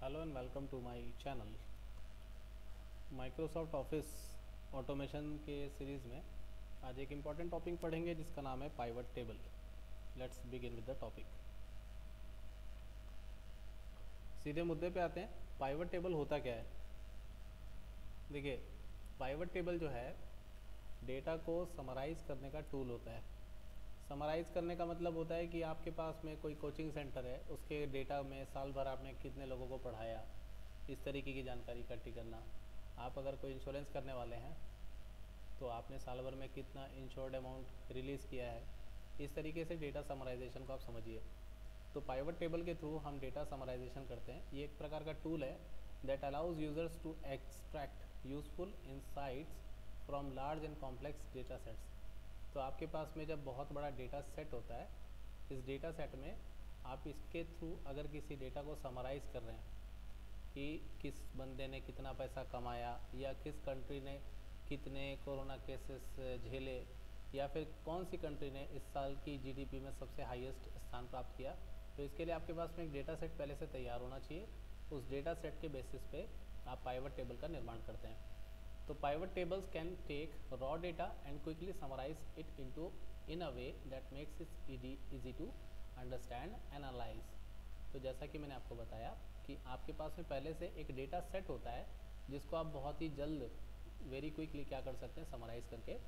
Hello and welcome to my channel. Microsoft office automation के series में आज एक इम्पॉर्टेंट टॉपिक पढ़ेंगे जिसका नाम है pivot table. Let's begin with the topic. सीधे मुद्दे पे आते हैं। पाइवट टेबल होता क्या है? देखिए, पाइवट टेबल जो है डेटा को समराइज़ करने का टूल होता है। समराइज़ करने का मतलब होता है कि आपके पास में कोई कोचिंग सेंटर है, उसके डेटा में साल भर आपने कितने लोगों को पढ़ाया, इस तरीके की जानकारी इकट्ठी करना। आप अगर कोई इंश्योरेंस करने वाले हैं तो आपने साल भर में कितना इंश्योर्ड अमाउंट रिलीज़ किया है, इस तरीके से डेटा समराइजेशन को आप समझिए। तो पाइवट टेबल के थ्रू हम डेटा समराइजेशन करते हैं। ये एक प्रकार का टूल है that allows users to extract useful insights from large and complex data sets. तो आपके पास में जब बहुत बड़ा डेटा सेट होता है, इस डेटा सेट में आप इसके थ्रू अगर किसी डेटा को समराइज़ कर रहे हैं कि किस बंदे ने कितना पैसा कमाया, या किस कंट्री ने कितने कोरोना केसेस झेले, या फिर कौन सी कंट्री ने इस साल की जीडीपी में सबसे हाईएस्ट स्थान प्राप्त किया, तो इसके लिए आपके पास में एक डेटा सेट पहले से तैयार होना चाहिए। उस डेटा सेट के बेसिस पे आप पाइवट टेबल का निर्माण करते हैं। तो pivot tables can take raw data and quickly summarize it into in a way that makes it easy to understand and analyze। तो जैसा कि मैंने आपको बताया कि आपके पास में पहले से एक डेटा सेट होता है जिसको आप बहुत ही जल्द वेरी क्विकली क्या कर सकते हैं, समराइज़ करके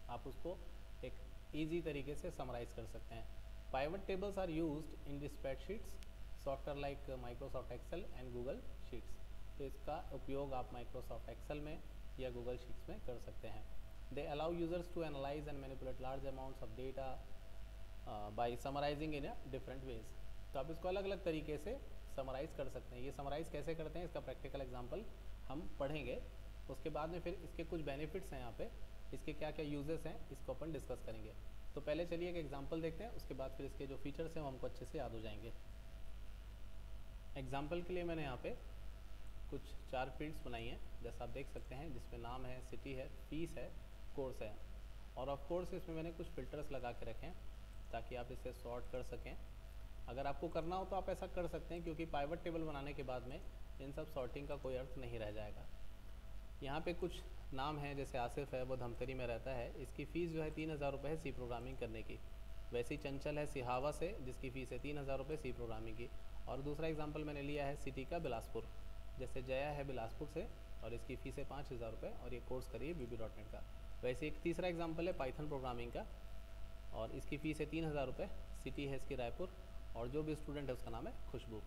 आप उसको एक ईजी तरीके से समराइज़ कर सकते हैं। Pivot tables are used in the spreadsheets software like Microsoft Excel and Google Sheets. तो इसका उपयोग आप माइक्रोसॉफ्ट एक्सेल में या गूगल शीट्स में कर सकते हैं। They allow users to analyse and manipulate large amounts of data by summarising in different ways. तो आप इसको अलग अलग तरीके से समराइज़ कर सकते हैं। ये समराइज़ कैसे करते हैं, इसका प्रैक्टिकल एग्जांपल हम पढ़ेंगे। उसके बाद में फिर इसके कुछ बेनिफिट्स हैं, यहाँ पे इसके क्या क्या यूजेस हैं, इसको अपन डिस्कस करेंगे। तो पहले चलिए एक एग्जांपल देखते हैं, उसके बाद फिर इसके जो फीचर्स हैं वो हमको अच्छे से याद हो जाएंगे। एग्जाम्पल के लिए मैंने यहाँ पे कुछ 4 फील्ड्स बनाई हैं, जैसा आप देख सकते हैं, जिसमें नाम है, सिटी है, फीस है, कोर्स है, और ऑफ कोर्स इसमें मैंने कुछ फ़िल्टर्स लगा के रखे हैं ताकि आप इसे सॉर्ट कर सकें। अगर आपको करना हो तो आप ऐसा कर सकते हैं, क्योंकि पाइवट टेबल बनाने के बाद में इन सब सॉर्टिंग का कोई अर्थ नहीं रह जाएगा। यहाँ पे कुछ नाम है, जैसे आसिफ है, वो धमतरी में रहता है, इसकी फ़ीस जो है 3,000 रुपये है सी प्रोग्रामिंग करने की। वैसे ही चंचल है सिहावा से, जिसकी फ़ीस है 3,000 रुपये सी प्रोग्रामिंग की। और दूसरा एग्जाम्पल मैंने लिया है सिटी का बिलासपुर, जैसे जया है बिलासपुर से और इसकी फ़ीस है 5,000 रुपये और ये कोर्स करिए VB.NET का। वैसे एक तीसरा एग्जाम्पल है पाइथन प्रोग्रामिंग का और इसकी फ़ीस है 3,000 रुपये, सिटी है इसकी रायपुर और जो भी स्टूडेंट है उसका नाम है खुशबू।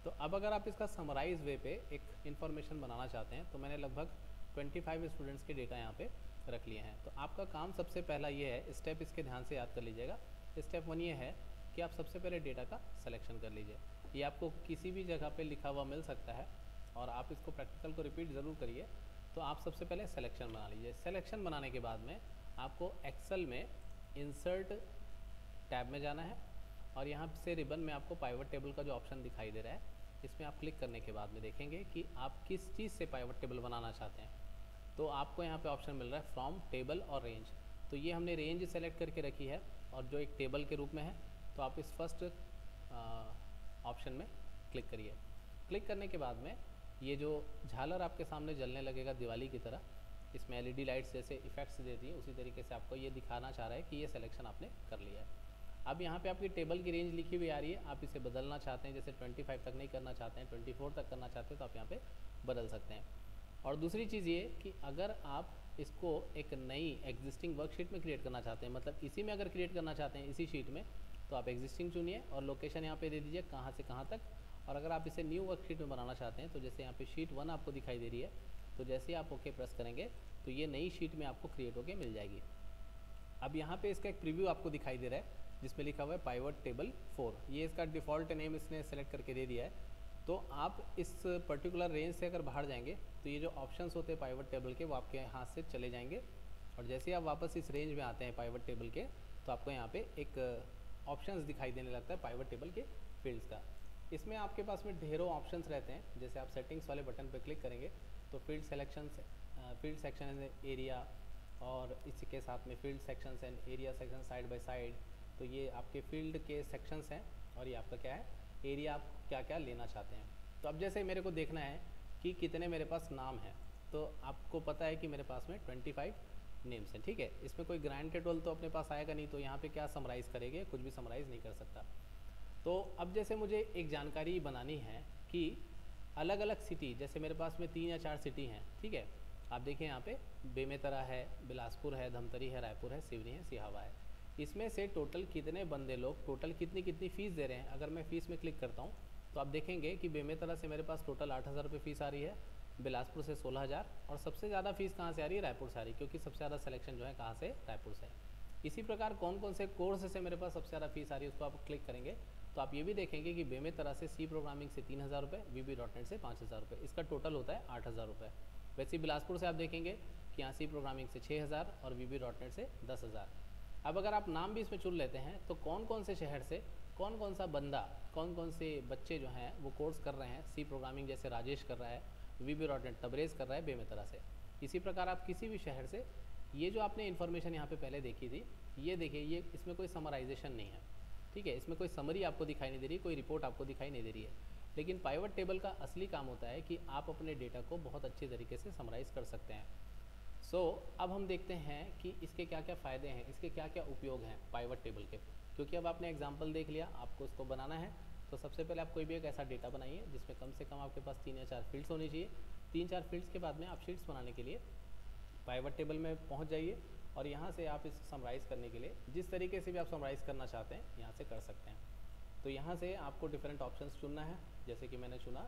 तो अब अगर आप इसका समराइज़ वे पे एक इन्फॉर्मेशन बनाना चाहते हैं, तो मैंने लगभग 25 स्टूडेंट्स के डेटा यहाँ पे रख लिए हैं। तो आपका काम सबसे पहला ये है, स्टेप इसके ध्यान से याद कर लीजिएगा। स्टेप 1 ये है कि आप सबसे पहले डेटा का सिलेक्शन कर लीजिए। ये आपको किसी भी जगह पे लिखा हुआ मिल सकता है और आप इसको प्रैक्टिकल को रिपीट ज़रूर करिए। तो आप सबसे पहले सिलेक्शन बना लीजिए। सिलेक्शन बनाने के बाद में आपको एक्सेल में इंसर्ट टैब में जाना है और यहाँ से रिबन में आपको पाइवट टेबल का जो ऑप्शन दिखाई दे रहा है, इसमें आप क्लिक करने के बाद में देखेंगे कि आप किस चीज़ से पाइवट टेबल बनाना चाहते हैं। तो आपको यहाँ पे ऑप्शन मिल रहा है फ्रॉम, टेबल और रेंज। तो ये हमने रेंज सेलेक्ट करके रखी है और जो एक टेबल के रूप में है, तो आप इस फर्स्ट ऑप्शन में क्लिक करिए। क्लिक करने के बाद में ये जो झालर आपके सामने जलने लगेगा दिवाली की तरह, इसमें LED लाइट्स जैसे इफेक्ट्स देती है, उसी तरीके से आपको ये दिखाना चाह रहा है कि ये सिलेक्शन आपने कर लिया है। अब यहाँ पे आपकी टेबल की रेंज लिखी हुई आ रही है, आप इसे बदलना चाहते हैं, जैसे 25 तक नहीं करना चाहते हैं, 24 तक करना चाहते हैं, तो आप यहाँ पे बदल सकते हैं। और दूसरी चीज़ ये कि अगर आप इसको एक नई एग्जिस्टिंग वर्कशीट में क्रिएट करना चाहते हैं, मतलब इसी में अगर क्रिएट करना चाहते हैं इसी शीट में, तो आप एग्जिस्टिंग चुनिए और लोकेशन यहाँ पे दे दीजिए कहाँ से कहाँ तक। और अगर आप इसे न्यू वर्कशीट में बनाना चाहते हैं, तो जैसे यहाँ पे शीट 1 आपको दिखाई दे रही है, तो जैसे ही आप ओके प्रेस करेंगे तो ये नई शीट में आपको क्रिएट होकर मिल जाएगी। अब यहाँ पे इसका एक प्रीव्यू आपको दिखाई दे रहा है जिसमें लिखा हुआ है पाइवट टेबल 4। ये इसका डिफ़ॉल्ट नेम इसने सेलेक्ट करके दे दिया है। तो आप इस पर्टिकुलर रेंज से अगर बाहर जाएंगे तो ये जो ऑप्शंस होते हैं पाइवट टेबल के, वो आपके हाथ से चले जाएंगे और जैसे ही आप वापस इस रेंज में आते हैं पाइवट टेबल के, तो आपको यहाँ पे एक ऑप्शंस दिखाई देने लगता है पाइवट टेबल के फील्ड्स का। इसमें आपके पास में ढेरों ऑप्शंस रहते हैं। जैसे आप सेटिंग्स वाले बटन पर क्लिक करेंगे तो फील्ड सेक्शन एरिया, और इसी के साथ में field sections and area section side by side. तो ये आपके फील्ड के सेक्शंस हैं और ये आपका क्या है, एरिया आप क्या क्या लेना चाहते हैं। तो अब जैसे मेरे को देखना है कि कितने मेरे पास नाम हैं, तो आपको पता है कि मेरे पास में 25 नेम्स हैं, ठीक है। इसमें कोई ग्रांड टेबल तो अपने पास आएगा नहीं, तो यहाँ पे क्या समराइज़ करेंगे, कुछ भी समराइज़ नहीं कर सकता। तो अब जैसे मुझे एक जानकारी बनानी है कि अलग अलग सिटी, जैसे मेरे पास में 3 या 4 सिटी हैं, ठीक है। आप देखिए यहाँ पे बेमेतरा है, बिलासपुर है, धमतरी है, रायपुर है, सिवनी है, सिहावा है। इसमें से टोटल कितने बंदे लोग टोटल कितनी कितनी फ़ीस दे रहे हैं। अगर मैं फ़ीस में क्लिक करता हूँ तो आप देखेंगे कि बेमेतरा से मेरे पास टोटल 8,000 रुपये फ़ीस आ रही है, बिलासपुर से 16,000, और सबसे ज़्यादा फ़ीस कहाँ से आ रही है, रायपुर से आ रही है, क्योंकि सबसे ज़्यादा सिलेक्शन जो है कहाँ से, रायपुर से है। इसी प्रकार कौन कौन से कोर्स से मेरे पास सबसे ज़्यादा फीस आ रही है, उसको आप क्लिक करेंगे तो आप ये भी देखेंगे कि बेमेतरा से सी प्रोग्रामिंग से 3,000 रुपये, VB.NET से 5,000 रुपये, इसका टोटल होता है 8,000 रुपये। वैसे ही बिलासपुर से आप देखेंगे कि यहाँ सी प्रोग्रामिंग से 6,000 और VB.NET से 10,000। अब अगर आप नाम भी इसमें चुन लेते हैं तो कौन कौन से शहर से कौन कौन सा बंदा, कौन कौन से बच्चे जो हैं वो कोर्स कर रहे हैं, सी प्रोग्रामिंग जैसे राजेश कर रहा है, VB.NET तबरेज़ कर रहा है बेमेतरा से। इसी प्रकार आप किसी भी शहर से, ये जो आपने इन्फॉर्मेशन यहाँ पे पहले देखी थी, ये देखिए, ये इसमें कोई समराइजेशन नहीं है, ठीक है। इसमें कोई समरी आपको दिखाई नहीं दे रही, कोई रिपोर्ट आपको दिखाई नहीं दे रही है। लेकिन पाइवट टेबल का असली काम होता है कि आप अपने डेटा को बहुत अच्छे तरीके से समराइज़ कर सकते हैं। अब हम देखते हैं कि इसके क्या क्या फ़ायदे हैं, इसके क्या क्या उपयोग हैं पाइवट टेबल के। क्योंकि अब आपने एग्जाम्पल देख लिया, आपको इसको बनाना है तो सबसे पहले आप कोई भी एक ऐसा डेटा बनाइए जिसमें कम से कम आपके पास 3 या 4 फील्ड्स होनी चाहिए। 3-4 फील्ड्स के बाद में आप शीट्स बनाने के लिए पाइवट टेबल में पहुंच जाइए, और यहाँ से आप इस समराइज़ करने के लिए जिस तरीके से भी आप समराइज़ करना चाहते हैं यहाँ से कर सकते हैं। तो यहाँ से आपको डिफरेंट ऑप्शंस चुनना है, जैसे कि मैंने चुना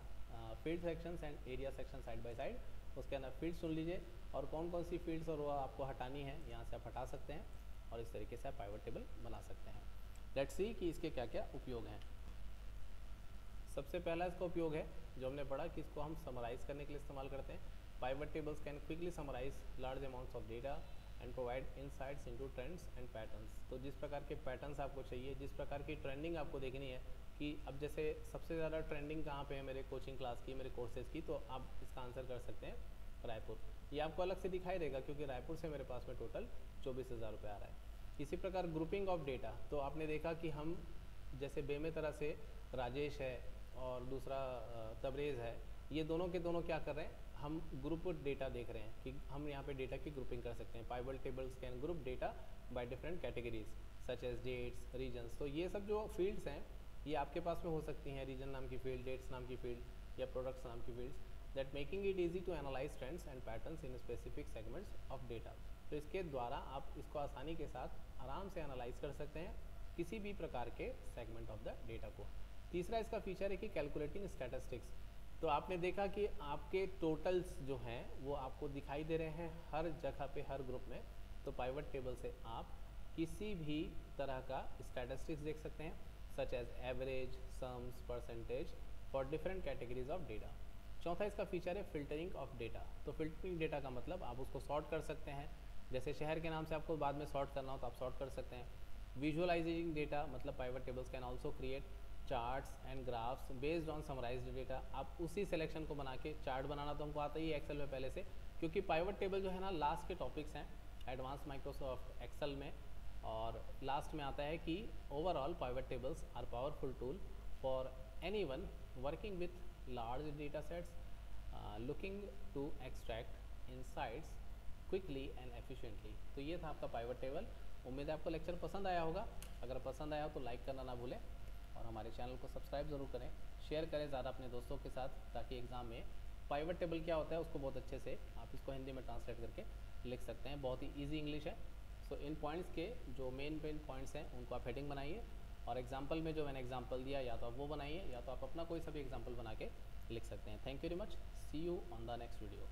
field sections and area section side by side. उसके अंदर फील्ड चुन लीजिए और कौन कौन सी फील्ड्स और वो आपको हटानी है यहाँ से आप हटा सकते हैं, और इस तरीके से आप पाइवट टेबल बना सकते हैं। लेट्स सी कि इसके क्या क्या उपयोग हैं। सबसे पहला इसका उपयोग है जो हमने पढ़ा कि इसको हम समराइज़ करने के लिए इस्तेमाल करते हैं। Pivot tables can quickly summarise large amounts of data and provide insights into trends and patterns. तो जिस प्रकार के पैटर्न्स आपको चाहिए, जिस प्रकार की ट्रेंडिंग आपको देखनी है कि अब जैसे सबसे ज़्यादा ट्रेंडिंग कहाँ पे है मेरे कोचिंग क्लास की, मेरे कोर्सेज़ की, तो आप इसका आंसर कर सकते हैं रायपुर। ये आपको अलग से दिखाई देगा क्योंकि रायपुर से मेरे पास में टोटल 24,000 रुपये आ रहा है। इसी प्रकार ग्रुपिंग ऑफ डेटा, तो आपने देखा कि हम जैसे बेमेतरा से राजेश है और दूसरा तबरेज़ है, ये दोनों के दोनों क्या कर रहे हैं, हम ग्रुप डेटा देख रहे हैं कि हम यहाँ पे डेटा की ग्रुपिंग कर सकते हैं। Pivot tables can group data by different categories such as dates, regions. तो ये सब जो फील्ड्स हैं ये आपके पास में हो सकती हैं, रीजन नाम की फील्ड, डेट्स नाम की फील्ड या प्रोडक्ट्स नाम की fields, that making it easy to analyse trends and patterns in specific segments of data. तो इसके द्वारा आप इसको आसानी के साथ आराम से एनालाइज कर सकते हैं किसी भी प्रकार के सेगमेंट ऑफ द डेटा को। तीसरा इसका फीचर है कि कैलकुलेटिंग स्टैटिस्टिक्स। तो आपने देखा कि आपके टोटल्स जो हैं वो आपको दिखाई दे रहे हैं हर जगह पे, हर ग्रुप में। तो पाइवट टेबल से आप किसी भी तरह का स्टैटिस्टिक्स देख सकते हैं, such as average, sums, percentage for different categories of data. चौथा इसका फीचर है फिल्टरिंग ऑफ डेटा। तो फिल्टरिंग डेटा का मतलब आप उसको सॉर्ट कर सकते हैं, जैसे शहर के नाम से आपको बाद में सॉर्ट करना हो तो आप सॉर्ट कर सकते हैं। विजुअलाइजिंग डेटा मतलब pivot tables can also create charts and graphs based on summarised data. आप उसी सिलेक्शन को बना के, चार्ट बनाना तो हमको आता ही है एक्सेल में पहले से, क्योंकि पाइवट टेबल जो है ना लास्ट के टॉपिक्स हैं एडवांस माइक्रोसॉफ्ट एक्सेल में, और लास्ट में आता है कि overall pivot tables are powerful tool for anyone working with large data sets looking to extract insights quickly and efficiently. तो ये था आपका पाइवट टेबल। उम्मीद है आपको लेक्चर पसंद आया होगा। अगर पसंद आया हो तो लाइक करना ना भूलें, और हमारे चैनल को सब्सक्राइब ज़रूर करें, शेयर करें ज़्यादा अपने दोस्तों के साथ, ताकि एग्ज़ाम में पाइवट टेबल क्या होता है उसको बहुत अच्छे से आप इसको हिंदी में ट्रांसलेट करके लिख सकते हैं। बहुत ही ईजी इंग्लिश है। सो इन पॉइंट्स के जो मेन पॉइंट्स हैं उनको आप हेडिंग बनाइए, और एग्जाम्पल में जो मैंने एग्जाम्पल दिया या तो आप वो बनाइए या तो आप अपना कोई सा भी एग्जाम्पल बना के लिख सकते हैं। Thank you very much. See you on the next video.